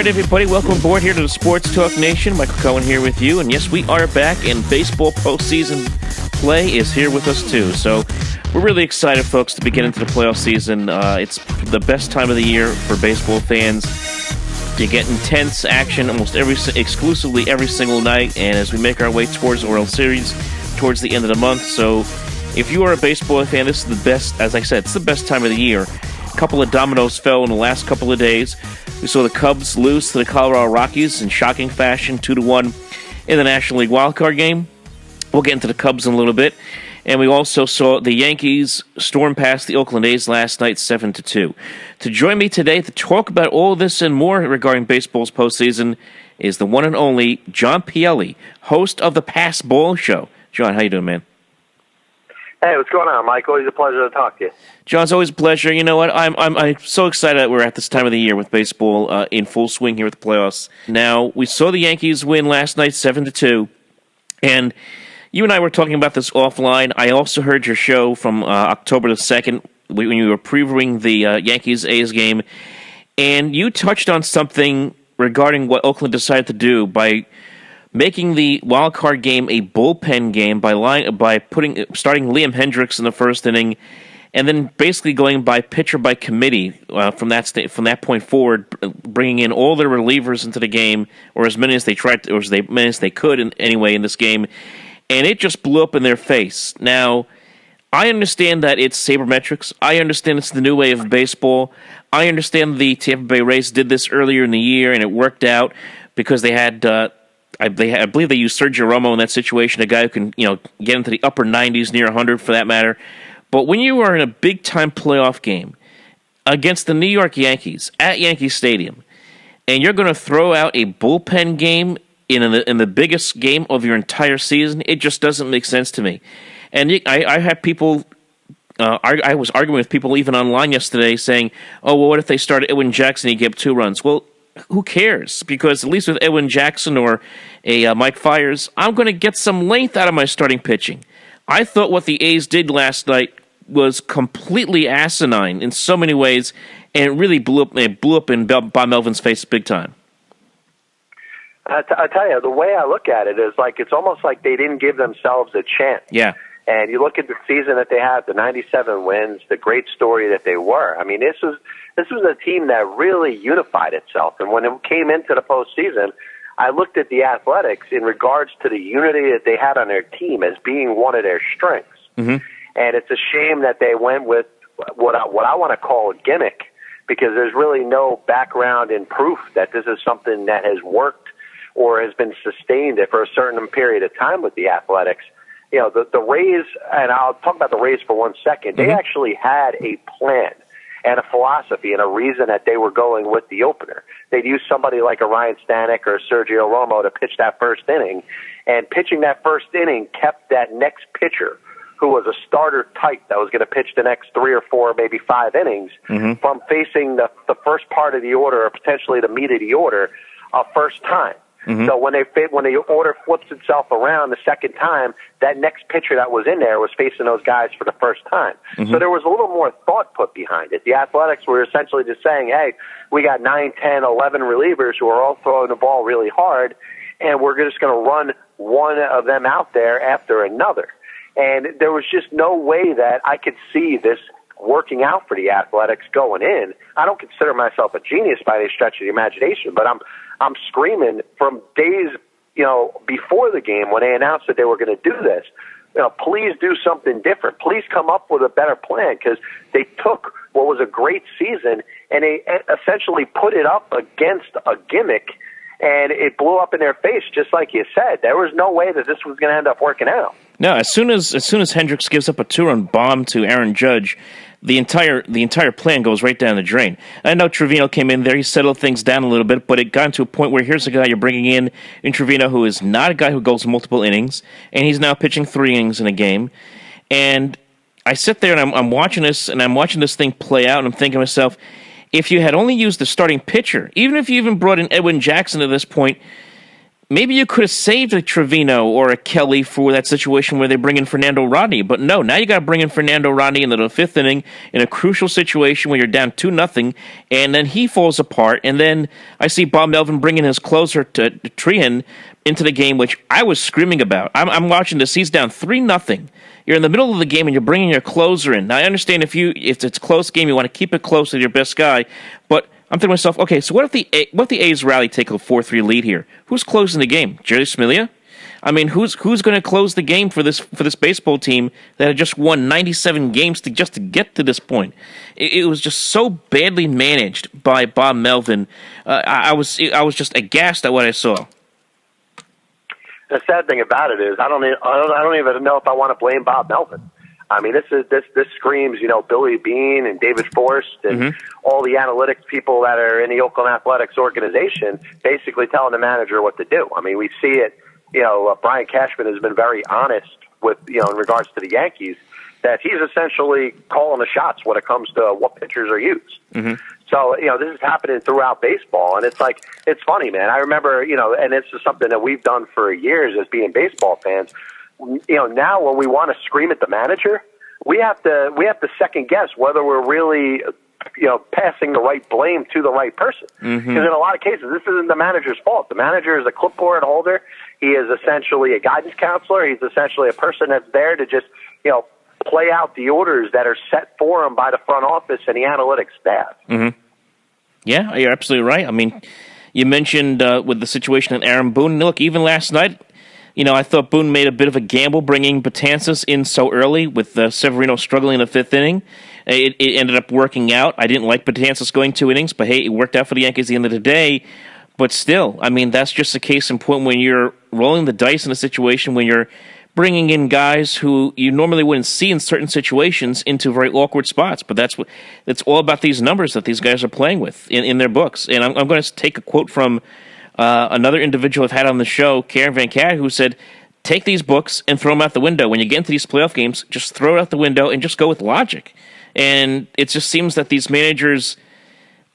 right, everybody, welcome aboard here to the Sports Talk Nation. Michael Cohen here with you, and yes, we are back, and baseball postseason play is here with us too. So we're really excited, folks, to be getting into the playoff season. It's the best time of the year for baseball fans. You get intense action exclusively every single night, and as we make our way towards the World Series towards the end of the month. So if you are a baseball fan, this is the best, as I said, it's the best time of the year. A couple of dominoes fell in the last couple of days. We saw the Cubs lose to the Colorado Rockies in shocking fashion, 2-1 in the National League wildcard game. We'll get into the Cubs in a little bit. And we also saw the Yankees storm past the Oakland A's last night, 7-2. To join me today to talk about all this and more regarding baseball's postseason is the one and only John Pielli, host of the Pass Ball Show. John, how you doing, man? Hey, what's going on, Mike? Always a pleasure to talk to you. John, it's always a pleasure. You know what? I'm so excited that we're at this time of the year with baseball in full swing here with the playoffs. Now, we saw the Yankees win last night 7-2, and you and I were talking about this offline. I also heard your show from October the 2nd when you were previewing the Yankees-A's game, and you touched on something regarding what Oakland decided to do by making the wild card game a bullpen game by starting Liam Hendricks in the first inning, and then basically going by pitcher by committee from that point forward, bringing in all their relievers into the game, or as many as they could in this game, and it just blew up in their face. Now, I understand that it's sabermetrics. I understand it's the new way of baseball. I understand the Tampa Bay Rays did this earlier in the year, and it worked out because they had. I believe they used Sergio Romo in that situation, a guy who can, get into the upper 90s, near 100 for that matter. But when you are in a big-time playoff game against the New York Yankees at Yankee Stadium, and you're going to throw out a bullpen game in the biggest game of your entire season, it just doesn't make sense to me. And I have people. I was arguing with people even online yesterday, saying, "Oh, well, what if they started Edwin Jackson and he gave 2 runs?" Well, who cares? Because at least with Edwin Jackson or a Mike Fiers, I'm going to get some length out of my starting pitching. I thought what the A's did last night was completely asinine in so many ways, and it really blew up in Bob Melvin's face big time. I tell you, the way I look at it is it's almost like they didn't give themselves a chance. Yeah. And you look at the season that they had, the 97 wins, the great story that they were. I mean, this was a team that really unified itself. And when it came into the postseason, I looked at the Athletics in regards to the unity that they had on their team as being one of their strengths. Mm-hmm. And it's a shame that they went with what I want to call a gimmick, because there's really no background in proof that this is something that has worked or has been sustained for a certain period of time with the Athletics. The Rays, and I'll talk about the Rays for 1 second, they actually had a plan and a philosophy and a reason that they were going with the opener. They'd use somebody like a Ryan Stanek or Sergio Romo to pitch that first inning, and pitching that first inning kept that next pitcher, who was a starter type that was going to pitch the next 3 or 4, maybe 5 innings, from facing the first part of the order or potentially the meat of the order first time. Mm-hmm. So when the order flips itself around the second time, that next pitcher that was in there was facing those guys for the first time. Mm-hmm. So there was a little more thought put behind it. The Athletics were essentially just saying, hey, we got 9, 10, 11 relievers who are all throwing the ball really hard, and we're just going to run one of them out there after another. And there was just no way that I could see this working out for the Athletics going in. I don't consider myself a genius by any stretch of the imagination, but I'm screaming from days, before the game when they announced that they were going to do this. Please do something different. Please come up with a better plan, because they took what was a great season and they essentially put it up against a gimmick, and it blew up in their face, just like you said. There was no way that this was going to end up working out. No, as soon as Hendricks gives up a 2-run bomb to Aaron Judge, the entire plan goes right down the drain. I know Trevino came in there; he settled things down a little bit, but it got to a point where here's a guy you're bringing in Trevino, who is not a guy who goes multiple innings, and he's now pitching 3 innings in a game. And I sit there and I'm watching this, and I'm watching this thing play out, and I'm thinking to myself, if you had only used the starting pitcher, even if you even brought in Edwin Jackson at this point, maybe you could have saved a Trevino or a Kelly for that situation where they bring in Fernando Rodney. But no, now you got to bring in Fernando Rodney in the fifth inning in a crucial situation where you're down 2-0, and then he falls apart. And then I see Bob Melvin bringing his closer to Trehan into the game, which I was screaming about. I'm watching this. He's down 3-0. You're in the middle of the game and you're bringing your closer in. Now, I understand if it's a close game, you want to keep it close with your best guy, but I'm thinking to myself, okay, so what if the A's rally take a 4-3 lead here? Who's closing the game? Jerry Smilia? I mean, who's going to close the game for this baseball team that had just won 97 games to get to this point? It was just so badly managed by Bob Melvin. I was just aghast at what I saw. The sad thing about it is I don't even know if I want to blame Bob Melvin. I mean, this screams, Billy Beane and David Forst and all the analytics people that are in the Oakland Athletics organization basically telling the manager what to do. I mean, we see it. Brian Cashman has been very honest with, in regards to the Yankees, that he's essentially calling the shots when it comes to what pitchers are used. So, this is happening throughout baseball, and it's funny, man. I remember, and this is something that we've done for years as being baseball fans. Now when we want to scream at the manager, we have to second guess whether we're really, passing the right blame to the right person. Because in a lot of cases, this isn't the manager's fault. The manager is a clipboard holder. He is essentially a guidance counselor. He's essentially a person that's there to just, play out the orders that are set for him by the front office and the analytics staff. Yeah, you're absolutely right. I mean, you mentioned with the situation at Aaron Boone. Look, even last night, I thought Boone made a bit of a gamble bringing Betances in so early with Severino struggling in the fifth inning. It ended up working out. I didn't like Betances going 2 innings, but hey, it worked out for the Yankees at the end of the day. But still, I mean, that's just a case in point when you're rolling the dice in a situation when you're bringing in guys who you normally wouldn't see in certain situations into very awkward spots. But it's all about these numbers that these guys are playing with in their books. And I'm going to take a quote from another individual I've had on the show, Karen Van Cat, who said, take these books and throw them out the window. When you get into these playoff games, just throw it out the window and just go with logic. And it just seems that these managers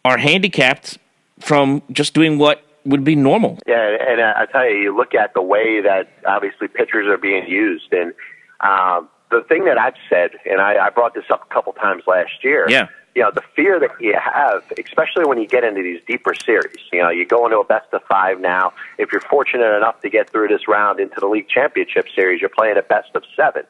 are handicapped from just doing what would be normal. Yeah, and I tell you look at the way that obviously pitchers are being used. And the thing that I've said, and I brought this up a couple times last year, the fear that you have, especially when you get into these deeper series, you go into a best of 5 now. If you're fortunate enough to get through this round into the league championship series, you're playing a best of 7.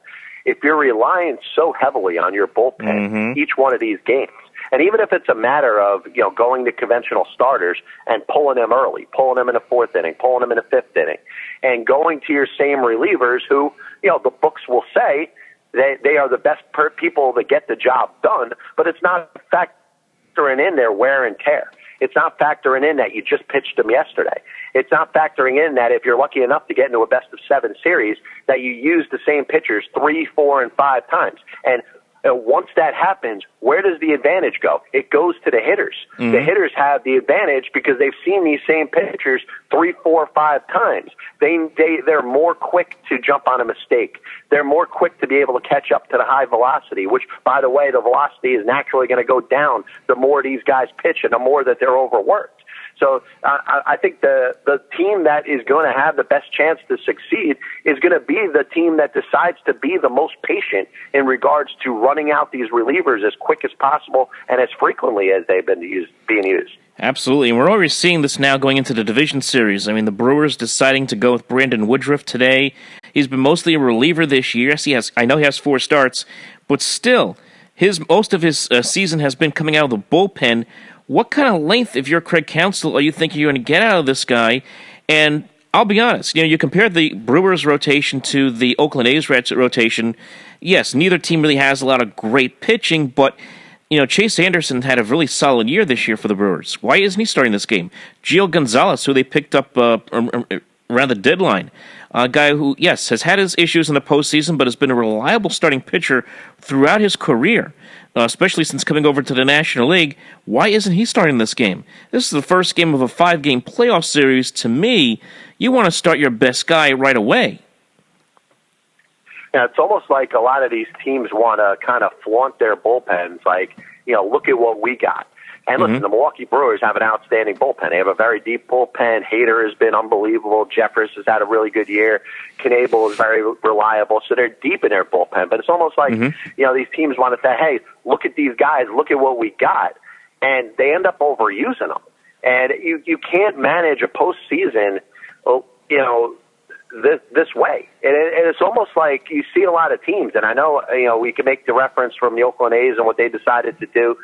If you're relying so heavily on your bullpen each one of these games, and even if it's a matter of, going to conventional starters and pulling them early, pulling them in the 4th inning, pulling them in the 5th inning, and going to your same relievers who, the books will say they are the best people that get the job done, but it's not factoring in their wear and tear. It's not factoring in that you just pitched them yesterday. It's not factoring in that if you're lucky enough to get into a best of 7 series, that you use the same pitchers 3, 4, and 5 times. And once that happens, where does the advantage go? It goes to the hitters. The hitters have the advantage because they've seen these same pitchers 3, 4, 5 times. They're more quick to jump on a mistake. They're more quick to be able to catch up to the high velocity, which, by the way, the velocity is naturally going to go down the more these guys pitch and the more that they're overworked. So I think the team that is going to have the best chance to succeed is going to be the team that decides to be the most patient in regards to running out these relievers as quick as possible and as frequently as they've been being used. Absolutely, and we're already seeing this now going into the division series. I mean, the Brewers deciding to go with Brandon Woodruff today. He's been mostly a reliever this year. Yes, I know he has 4 starts, but still, most of his season has been coming out of the bullpen. What kind of length, if you're Craig Counsell, are you thinking you're going to get out of this guy? And I'll be honest, you compare the Brewers rotation to the Oakland A's rotation. Yes, neither team really has a lot of great pitching, but Chase Anderson had a really solid year this year for the Brewers. Why isn't he starting this game? Gio Gonzalez, who they picked up around the deadline, a guy who, yes, has had his issues in the postseason, but has been a reliable starting pitcher throughout his career. Especially since coming over to the National League. Why isn't he starting this game? This is the first game of a 5-game playoff series. To me, you want to start your best guy right away. Yeah, it's almost like a lot of these teams want to kind of flaunt their bullpens, like, look at what we got. And listen, the Milwaukee Brewers have an outstanding bullpen. They have a very deep bullpen. Hader has been unbelievable. Jeffers has had a really good year. Knable is very reliable. So they're deep in their bullpen. But it's almost like, these teams want to say, hey, look at these guys. Look at what we got. And they end up overusing them. And you can't manage a postseason, this way. And it's almost like you see a lot of teams. And I know, we can make the reference from the Oakland A's and what they decided to do.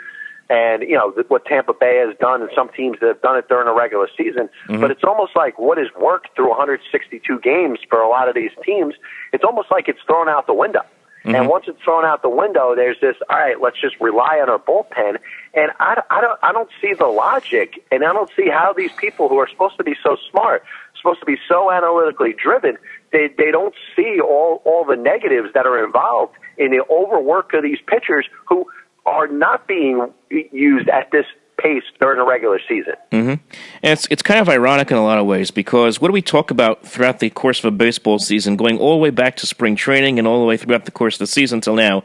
And, what Tampa Bay has done, and some teams that have done it during the regular season. But it's almost like what has worked through 162 games for a lot of these teams, it's almost like it's thrown out the window. And once it's thrown out the window, there's this, all right, let's just rely on our bullpen. And I don't see the logic, and I don't see how these people who are supposed to be so smart, supposed to be so analytically driven, they don't see all the negatives that are involved in the overwork of these pitchers who are not being used at this pace during the regular season. And it's kind of ironic in a lot of ways, because what do we talk about throughout the course of a baseball season, going all the way back to spring training and all the way throughout the course of the season until now,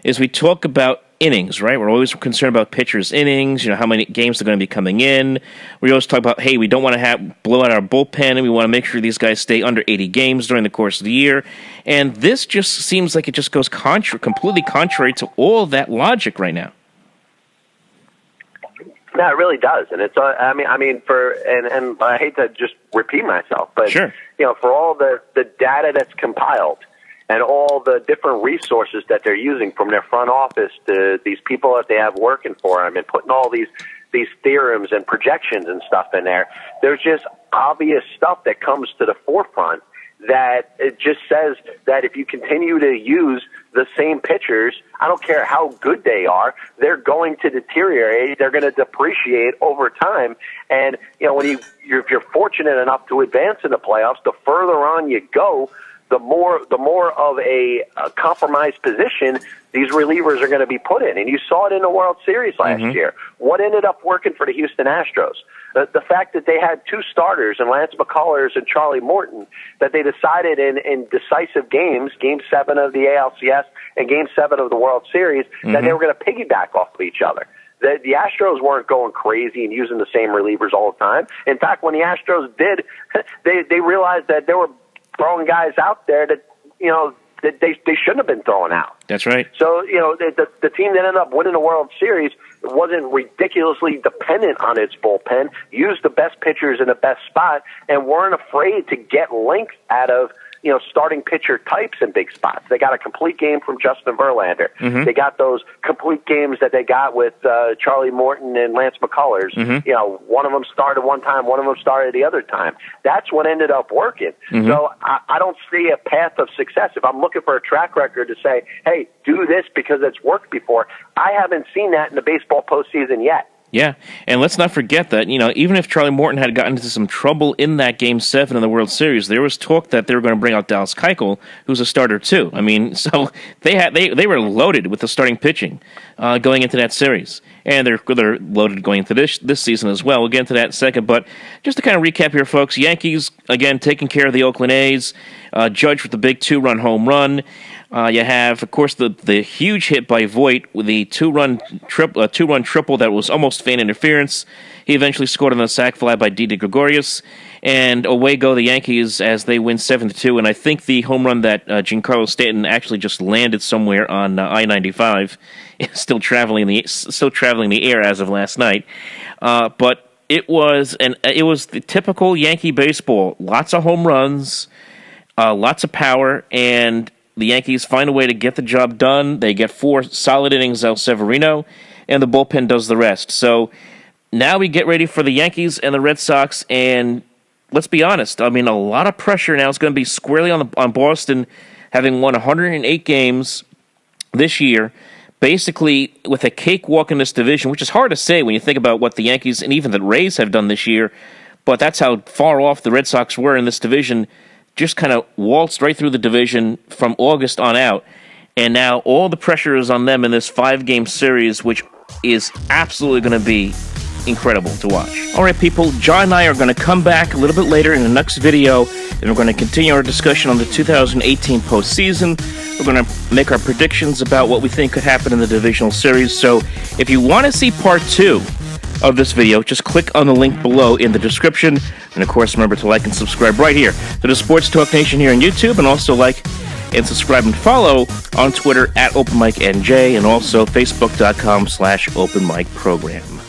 is we talk about innings, right? We're always concerned about pitchers' innings, how many games they're going to be coming in. We always talk about, hey, we don't want to blow out our bullpen, and we want to make sure these guys stay under 80 games during the course of the year. And this just seems like it just goes completely contrary to all that logic right now. No, it really does, and it's. And I hate to just repeat myself, but sure. For all the data that's compiled and all the different resources that they're using, from their front office to these people that they have working for them, and putting all these theorems and projections and stuff in there, there's just obvious stuff that comes to the forefront that it just says that if you continue to use the same pitchers, I don't care how good they are, they're going to deteriorate, they're going to depreciate over time. And, if you're fortunate enough to advance in the playoffs, the further on you go, the more of a compromised position these relievers are going to be put in. And you saw it in the World Series last year. What ended up working for the Houston Astros? The fact that they had two starters, in Lance McCullers and Charlie Morton, that they decided in decisive games, Game 7 of the ALCS and Game 7 of the World Series, that they were going to piggyback off of each other. The Astros weren't going crazy and using the same relievers all the time. In fact, when the Astros did, they realized that they were throwing guys out there that, that they shouldn't have been throwing out. That's right. So, the team that ended up winning the World Series wasn't ridiculously dependent on its bullpen, used the best pitchers in the best spot, and weren't afraid to get length out of, starting pitcher types in big spots. They got a complete game from Justin Verlander. They got those complete games that they got with Charlie Morton and Lance McCullers. One of them started one time, one of them started the other time. That's what ended up working. So I don't see a path of success. If I'm looking for a track record to say, hey, do this because it's worked before, I haven't seen that in the baseball postseason yet. Yeah, and let's not forget that, even if Charlie Morton had gotten into some trouble in that Game 7 of the World Series, there was talk that they were going to bring out Dallas Keuchel, who's a starter too. I mean, so they were loaded with the starting pitching going into that series. And they're loaded going into this season as well. We'll get into that in a second. But just to kind of recap here, folks, Yankees, again, taking care of the Oakland A's, Judge with the big 2-run home run. You have, of course, the huge hit by Voit with the two-run triple that was almost fan interference. He eventually scored on the sac fly by Didi Gregorius, and away go the Yankees as they win 7-2. And I think the home run that Giancarlo Stanton actually just landed somewhere on I-95, still traveling the air as of last night. But it was the typical Yankee baseball: lots of home runs, lots of power, and the Yankees find a way to get the job done. They get 4 solid innings out of Severino, and the bullpen does the rest. So now we get ready for the Yankees and the Red Sox, and let's be honest. I mean, a lot of pressure now is going to be squarely on Boston, having won 108 games this year, basically with a cakewalk in this division, which is hard to say when you think about what the Yankees and even the Rays have done this year, but that's how far off the Red Sox were in this division. Just kind of waltzed right through the division from August on out, and now all the pressure is on them in this 5-game series, which is absolutely going to be incredible to watch. All right, people, John and I are going to come back a little bit later in the next video, and we're going to continue our discussion on the 2018 postseason. We're going to make our predictions about what we think could happen in the divisional series. So if you want to see part 2 of this video, just click on the link below in the description. And of course, remember to like and subscribe right here to the Sports Talk Nation here on YouTube, and also like and subscribe and follow on Twitter at OpenMicNJ, and also Facebook.com/OpenMicProgram.